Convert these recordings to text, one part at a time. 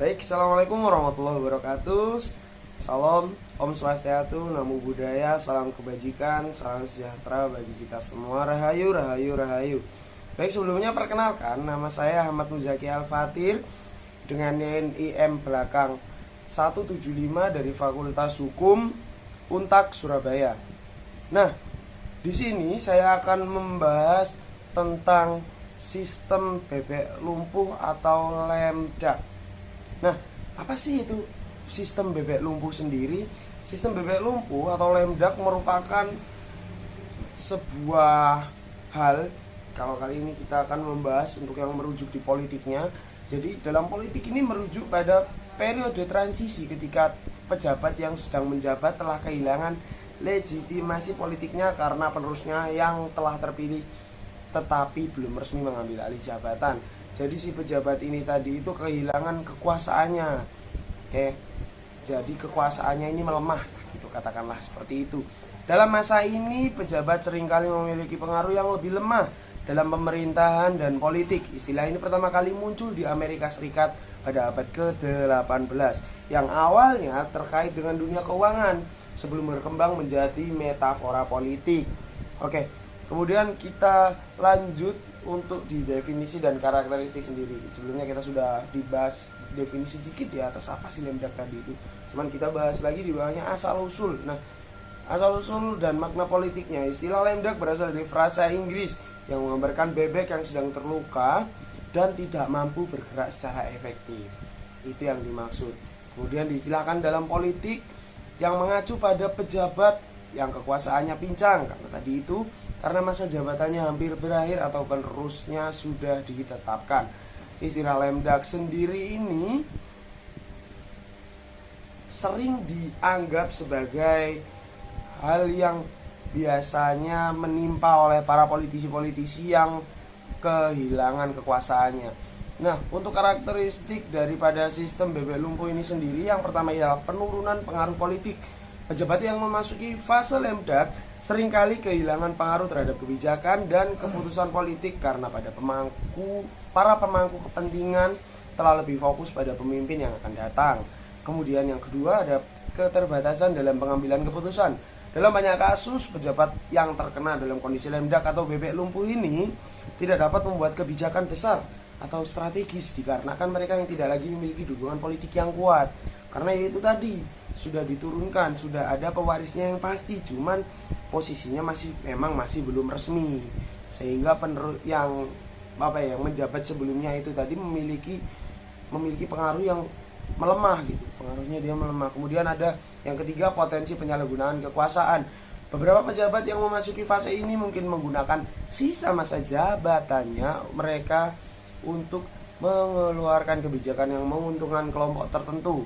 Baik, Assalamualaikum warahmatullahi wabarakatuh. Salam, Om Swastiastu, Namo Buddhaya, salam kebajikan, salam sejahtera bagi kita semua. Rahayu, rahayu, rahayu. Baik, sebelumnya perkenalkan, nama saya Ahmad Muzaki Al-Fatir dengan NIM belakang 175 dari Fakultas Hukum Untak Surabaya. Nah, di sini saya akan membahas tentang sistem bebek lumpuh atau lemdak. Nah, apa sih itu sistem bebek lumpuh sendiri? Sistem bebek lumpuh atau lemdak merupakan sebuah hal, kalau kali ini kita akan membahas untuk yang merujuk di politiknya. Jadi dalam politik ini merujuk pada periode transisi ketika pejabat yang sedang menjabat telah kehilangan legitimasi politiknya karena penerusnya yang telah terpilih tetapi belum resmi mengambil alih jabatan. Jadi si pejabat ini tadi itu kehilangan kekuasaannya. Oke. Jadi kekuasaannya ini melemah, gitu katakanlah seperti itu. Dalam masa ini pejabat seringkali memiliki pengaruh yang lebih lemah dalam pemerintahan dan politik. Istilah ini pertama kali muncul di Amerika Serikat pada abad ke-18 yang awalnya terkait dengan dunia keuangan sebelum berkembang menjadi metafora politik. Oke, kemudian kita lanjut untuk di definisi dan karakteristik sendiri. Sebelumnya kita sudah dibahas definisi sedikit di atas apa sih lemdak tadi itu. Cuman kita bahas lagi di bawahnya asal usul. Nah, asal usul dan makna politiknya. Istilah lemdak berasal dari frasa Inggris yang menggambarkan bebek yang sedang terluka dan tidak mampu bergerak secara efektif. Itu yang dimaksud. Kemudian diistilahkan dalam politik yang mengacu pada pejabat yang kekuasaannya pincang karena tadi itu karena masa jabatannya hampir berakhir atau penerusnya sudah ditetapkan. Istilah lemdak sendiri ini sering dianggap sebagai hal yang biasanya menimpa oleh para politisi-politisi yang kehilangan kekuasaannya. Nah, untuk karakteristik daripada sistem bebek lumpuh ini sendiri, yang pertama ialah penurunan pengaruh politik. Pejabat yang memasuki fase lemdak seringkali kehilangan pengaruh terhadap kebijakan dan keputusan politik karena para pemangku kepentingan telah lebih fokus pada pemimpin yang akan datang. Kemudian yang kedua ada keterbatasan dalam pengambilan keputusan. Dalam banyak kasus, pejabat yang terkena dalam kondisi lemdak atau bebek lumpuh ini tidak dapat membuat kebijakan besar atau strategis dikarenakan mereka yang tidak lagi memiliki dukungan politik yang kuat. Karena itu tadi sudah diturunkan, sudah ada pewarisnya yang pasti, cuman posisinya memang masih belum resmi. Sehingga yang menjabat sebelumnya itu tadi memiliki pengaruh yang melemah gitu. Pengaruhnya dia melemah. Kemudian ada yang ketiga, potensi penyalahgunaan kekuasaan. Beberapa pejabat yang memasuki fase ini mungkin menggunakan sisa masa jabatannya mereka untuk mengeluarkan kebijakan yang menguntungkan kelompok tertentu.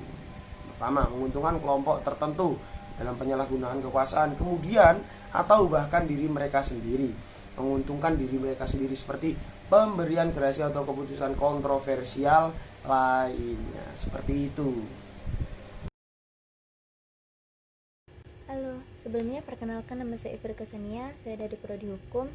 Pertama, menguntungkan kelompok tertentu dalam penyalahgunaan kekuasaan. Kemudian, atau bahkan diri mereka sendiri, menguntungkan diri mereka sendiri seperti pemberian gerasi atau keputusan kontroversial lainnya. Seperti itu. Halo, sebelumnya perkenalkan nama saya Iver Kesania, saya dari Prodi Hukum.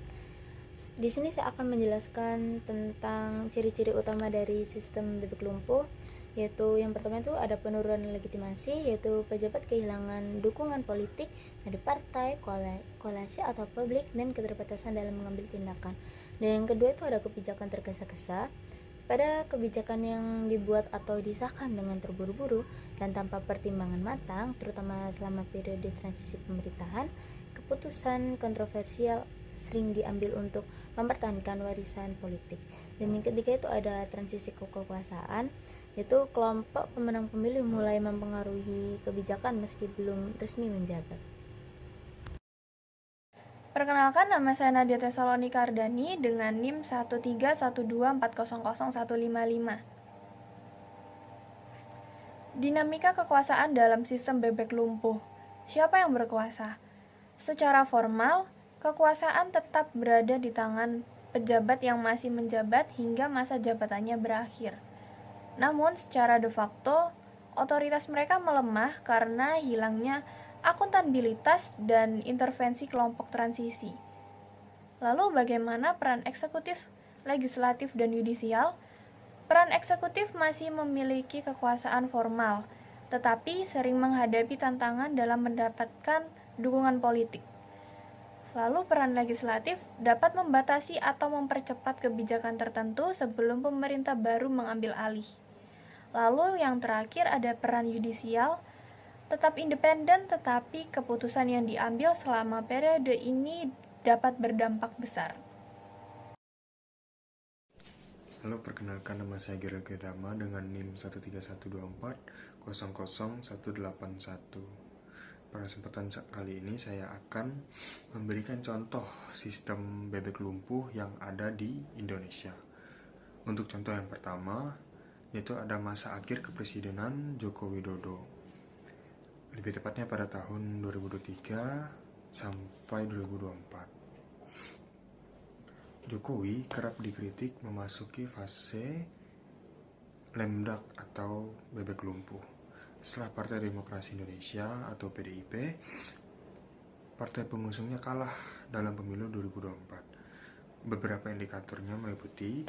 Di sini saya akan menjelaskan tentang ciri-ciri utama dari sistem bebek lumpuh, yaitu yang pertama itu ada penurunan legitimasi, yaitu pejabat kehilangan dukungan politik dari partai, koalisi atau publik, dan keterbatasan dalam mengambil tindakan. Dan yang kedua itu ada kebijakan tergesa-gesa. Pada kebijakan yang dibuat atau disahkan dengan terburu-buru dan tanpa pertimbangan matang, terutama selama periode transisi pemerintahan, keputusan kontroversial sering diambil untuk mempertahankan warisan politik. Dan yang ketiga itu ada transisi kekuasaan, yaitu kelompok pemenang pemilu mulai mempengaruhi kebijakan meski belum resmi menjabat. Perkenalkan, nama saya Nadia Tesalonika Ardani dengan NIM 13124000155. Dinamika kekuasaan dalam sistem bebek lumpuh. Siapa yang berkuasa? Secara formal, kekuasaan tetap berada di tangan pejabat yang masih menjabat hingga masa jabatannya berakhir. Namun, secara de facto, otoritas mereka melemah karena hilangnya akuntabilitas dan intervensi kelompok transisi. Lalu bagaimana peran eksekutif, legislatif, dan yudisial? Peran eksekutif masih memiliki kekuasaan formal, tetapi sering menghadapi tantangan dalam mendapatkan dukungan politik. Lalu peran legislatif dapat membatasi atau mempercepat kebijakan tertentu sebelum pemerintah baru mengambil alih. Lalu yang terakhir ada peran yudisial, tetap independen tetapi keputusan yang diambil selama periode ini dapat berdampak besar. Halo, perkenalkan, nama saya Gerald Gedama dengan NIM 13124 Pada kesempatan kali ini saya akan memberikan contoh sistem bebek lumpuh yang ada di Indonesia. Untuk contoh yang pertama, yaitu ada masa akhir kepresidenan Joko Widodo. Lebih tepatnya pada tahun 2023 sampai 2024. Jokowi kerap dikritik memasuki fase lame duck atau bebek lumpuh. Setelah Partai Demokrasi Indonesia atau PDIP, partai pengusungnya kalah dalam pemilu 2024. Beberapa indikatornya meliputi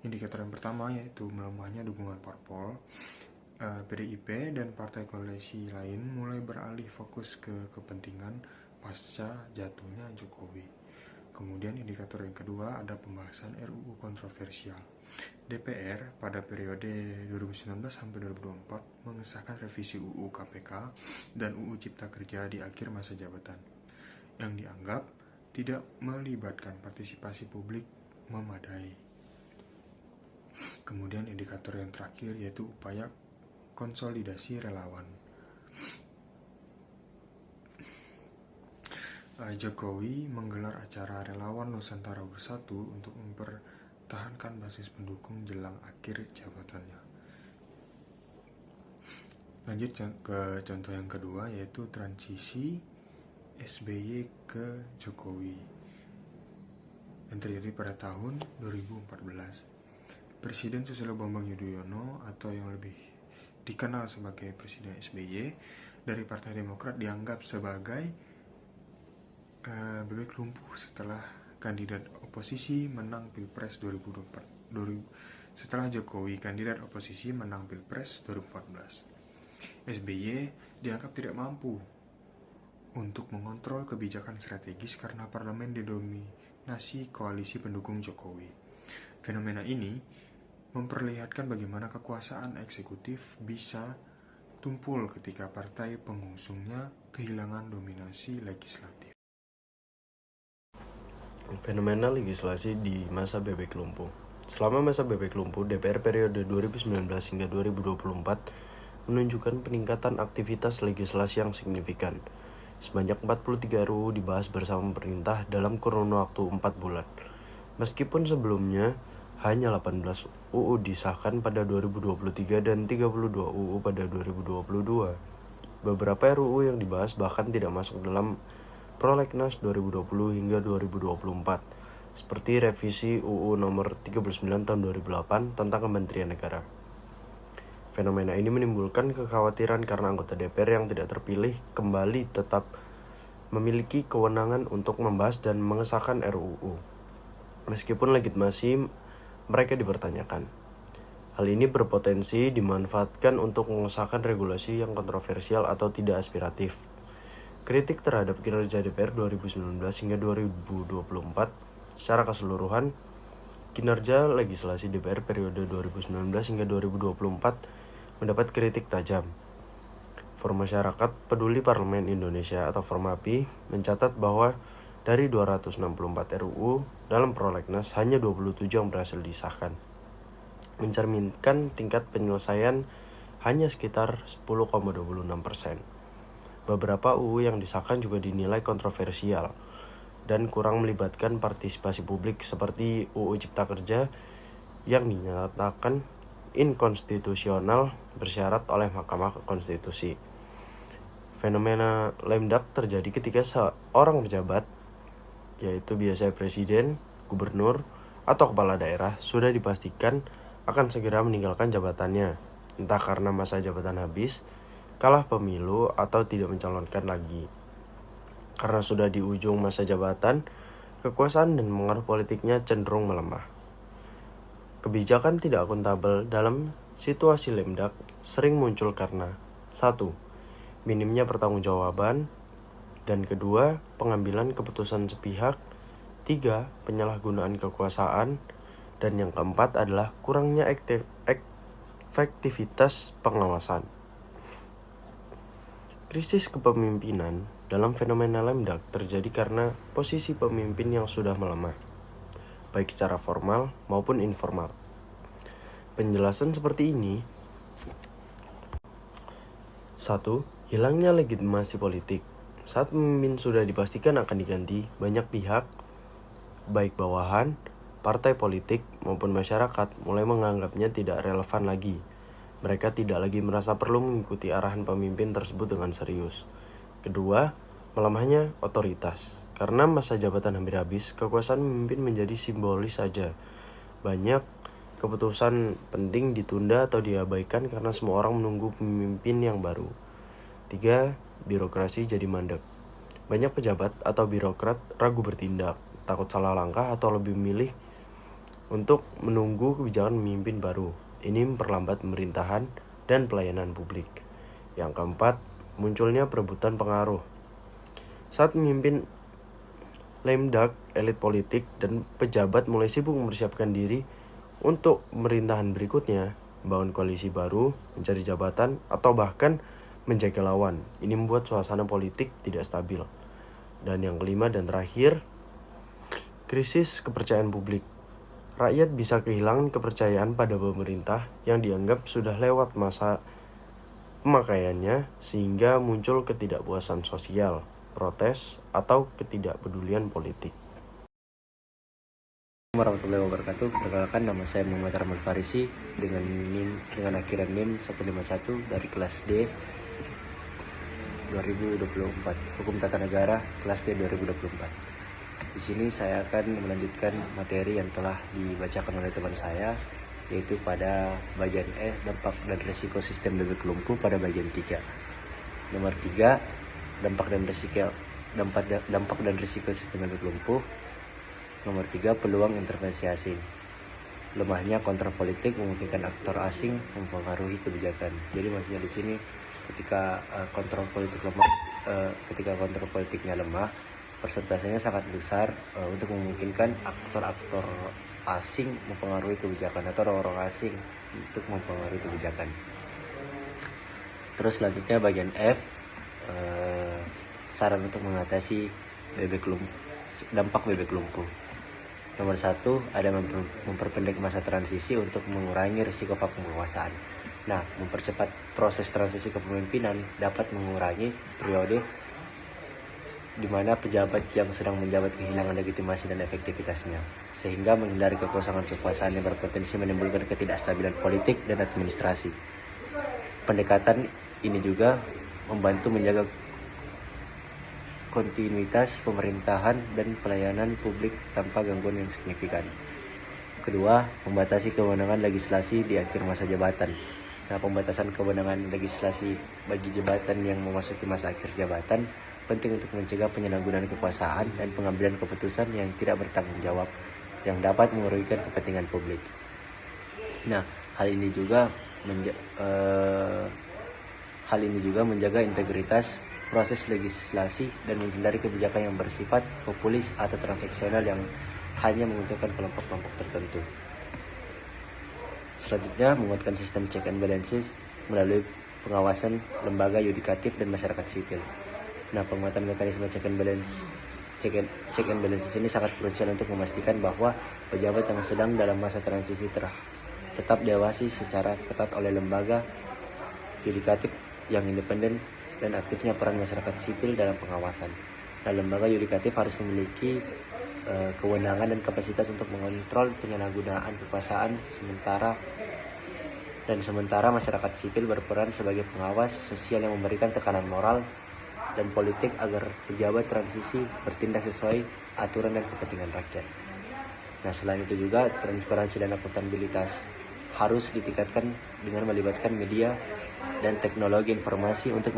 indikator yang pertama yaitu melemahnya dukungan parpol. PDIP dan partai koalisi lain mulai beralih fokus ke kepentingan pasca jatuhnya Jokowi. Kemudian indikator yang kedua ada pembahasan RUU kontroversial. DPR pada periode 2019 sampai 2024 mengesahkan revisi UU KPK dan UU Cipta Kerja di akhir masa jabatan, yang dianggap tidak melibatkan partisipasi publik memadai. Kemudian indikator yang terakhir yaitu upaya konsolidasi relawan. Jokowi menggelar acara Relawan Nusantara Bersatu untuk mempertahankan basis pendukung jelang akhir jabatannya. Lanjut ke contoh yang kedua yaitu transisi SBY ke Jokowi yang terjadi pada tahun 2014. Presiden Susilo Bambang Yudhoyono atau yang lebih dikenal sebagai Presiden SBY dari Partai Demokrat dianggap sebagai bebek lumpuh setelah kandidat oposisi menang Pilpres 2024. Setelah Jokowi, kandidat oposisi menang Pilpres 2014. SBY dianggap tidak mampu untuk mengontrol kebijakan strategis karena parlemen didominasi koalisi pendukung Jokowi. Fenomena ini memperlihatkan bagaimana kekuasaan eksekutif bisa tumpul ketika partai pengusungnya kehilangan dominasi legislatif. Fenomena legislasi di masa bebek lumpuh. Selama masa bebek lumpuh, DPR periode 2019 hingga 2024 menunjukkan peningkatan aktivitas legislasi yang signifikan. Sebanyak 43 RUU dibahas bersama pemerintah dalam kurun waktu 4 bulan. Meskipun sebelumnya hanya 18 UU disahkan pada 2023 dan 32 UU pada 2022. Beberapa RUU yang dibahas bahkan tidak masuk dalam Prolegnas 2020 hingga 2024, seperti revisi UU nomor 39 tahun 2008 tentang Kementerian Negara. Fenomena ini menimbulkan kekhawatiran karena anggota DPR yang tidak terpilih kembali tetap memiliki kewenangan untuk membahas dan mengesahkan RUU, meskipun legitimasi mereka dipertanyakan. Hal ini berpotensi dimanfaatkan untuk mengesahkan regulasi yang kontroversial atau tidak aspiratif. Kritik terhadap kinerja DPR 2019 hingga 2024 secara keseluruhan, kinerja legislasi DPR periode 2019 hingga 2024 mendapat kritik tajam. Forum Masyarakat Peduli Parlemen Indonesia atau Formapi mencatat bahwa dari 264 RUU dalam prolegnas hanya 27 yang berhasil disahkan, mencerminkan tingkat penyelesaian hanya sekitar 10,26%. Beberapa UU yang disahkan juga dinilai kontroversial dan kurang melibatkan partisipasi publik seperti UU Cipta Kerja yang dinyatakan inkonstitusional bersyarat oleh Mahkamah Konstitusi. Fenomena lame duck terjadi ketika seorang pejabat, yaitu biasanya presiden, gubernur, atau kepala daerah, sudah dipastikan akan segera meninggalkan jabatannya, entah karena masa jabatan habis, kalah pemilu, atau tidak mencalonkan lagi. Karena sudah di ujung masa jabatan, kekuasaan dan pengaruh politiknya cenderung melemah. Kebijakan tidak akuntabel dalam situasi lemdak sering muncul karena 1. Minimnya pertanggungjawaban, dan kedua, pengambilan keputusan sepihak, 3. Penyalahgunaan kekuasaan, dan yang keempat adalah kurangnya efektivitas pengawasan. Krisis kepemimpinan dalam fenomena lemdak terjadi karena posisi pemimpin yang sudah melemah, baik secara formal maupun informal. Penjelasan seperti ini: 1. Hilangnya legitimasi politik. Saat pemimpin sudah dipastikan akan diganti, banyak pihak, baik bawahan, partai politik, maupun masyarakat mulai menganggapnya tidak relevan lagi. Mereka tidak lagi merasa perlu mengikuti arahan pemimpin tersebut dengan serius. Kedua, melemahnya otoritas. Karena masa jabatan hampir habis, kekuasaan pemimpin menjadi simbolis saja. Banyak keputusan penting ditunda atau diabaikan karena semua orang menunggu pemimpin yang baru. 3. Birokrasi jadi mandek. Banyak pejabat atau birokrat ragu bertindak, takut salah langkah, atau lebih memilih untuk menunggu kebijakan pemimpin baru. Ini memperlambat pemerintahan dan pelayanan publik. Yang keempat, munculnya perebutan pengaruh. Saat pemimpin lemdak, elit politik dan pejabat mulai sibuk mempersiapkan diri untuk pemerintahan berikutnya, membangun koalisi baru, mencari jabatan, atau bahkan menjaga lawan. Ini membuat suasana politik tidak stabil. Dan yang kelima dan terakhir, krisis kepercayaan publik. Rakyat bisa kehilangan kepercayaan pada pemerintah yang dianggap sudah lewat masa pemakaiannya, sehingga muncul ketidakpuasan sosial, protes, atau ketidakpedulian politik. Warahmatullahi wabarakatuh. Perkenalkan, nama saya Muhammad Rahman Farisi dengan akhiran NIM 151 dari kelas D 2024, Hukum Tata Negara kelas D 2024. Di sini saya akan melanjutkan materi yang telah dibacakan oleh teman saya, yaitu pada bagian E, dampak dan risiko sistem bebek lumpuh, pada bagian 3. Nomor 3, dampak dan risiko sistem bebek lumpuh. Nomor 3, peluang intervensi asing. Lemahnya kontrol politik memungkinkan aktor asing mempengaruhi kebijakan. Jadi maksudnya di sini ketika kontrol politiknya lemah, persentasenya sangat besar untuk memungkinkan aktor-aktor asing mempengaruhi kebijakan atau orang-orang asing untuk mempengaruhi kebijakan. Terus selanjutnya bagian F, saran untuk mengatasi dampak bebek lumpuh. Nomor 1, ada memperpendek masa transisi untuk mengurangi risiko penguasaan. Nah, mempercepat proses transisi kepemimpinan dapat mengurangi periode di mana pejabat yang sedang menjabat kehilangan legitimasi dan efektivitasnya, sehingga menghindari kekosongan kekuasaan yang berpotensi menimbulkan ketidakstabilan politik dan administrasi. Pendekatan ini juga membantu menjaga kontinuitas pemerintahan dan pelayanan publik tanpa gangguan yang signifikan. Kedua, membatasi kewenangan legislasi di akhir masa jabatan. Nah, pembatasan kewenangan legislasi bagi jabatan yang memasuki masa akhir jabatan penting untuk mencegah penyalahgunaan kekuasaan dan pengambilan keputusan yang tidak bertanggung jawab yang dapat merugikan kepentingan publik. Nah, hal ini juga menjaga integritas proses legislasi dan menghindari kebijakan yang bersifat populis atau transaksional yang hanya menguntungkan kelompok-kelompok tertentu. Selanjutnya, menguatkan sistem check and balances melalui pengawasan lembaga yudikatif dan masyarakat sipil. Nah, penguatan mekanisme check and balances ini sangat krusial untuk memastikan bahwa pejabat yang sedang dalam masa transisi tetap diawasi secara ketat oleh lembaga yudikatif yang independen dan aktifnya peran masyarakat sipil dalam pengawasan. Nah, lembaga yudikatif harus memiliki kewenangan dan kapasitas untuk mengontrol penyalahgunaan kekuasaan sementara masyarakat sipil berperan sebagai pengawas sosial yang memberikan tekanan moral dan politik agar pejabat transisi bertindak sesuai aturan dan kepentingan rakyat. Nah, selain itu juga transparansi dan akuntabilitas harus ditingkatkan dengan melibatkan media dan teknologi informasi untuk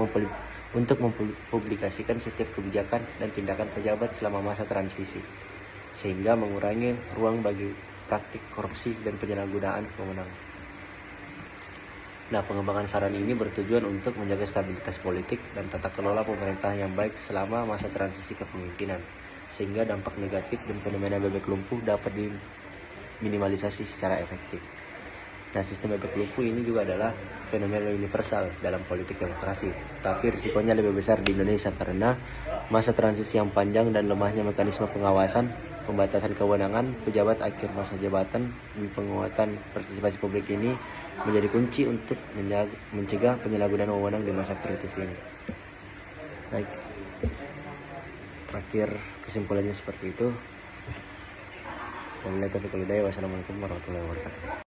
mempublikasikan setiap kebijakan dan tindakan pejabat selama masa transisi, sehingga mengurangi ruang bagi praktik korupsi dan penyalahgunaan wewenang. Nah, pengembangan saran ini bertujuan untuk menjaga stabilitas politik dan tata kelola pemerintahan yang baik selama masa transisi kepemimpinan, sehingga dampak negatif dan fenomena bebek lumpuh dapat diminimalisasi secara efektif. Nah, sistem bebek lumpuh ini juga adalah fenomena universal dalam politik demokrasi, tapi risikonya lebih besar di Indonesia karena masa transisi yang panjang dan lemahnya mekanisme pengawasan, pembatasan kewenangan pejabat akhir masa jabatan, dan penguatan partisipasi publik ini menjadi kunci untuk mencegah penyalahgunaan wewenang di masa kritis ini. Baik, terakhir kesimpulannya seperti itu. Wabillahi taufiq wal hidayah. Wassalamualaikum warahmatullahi wabarakatuh.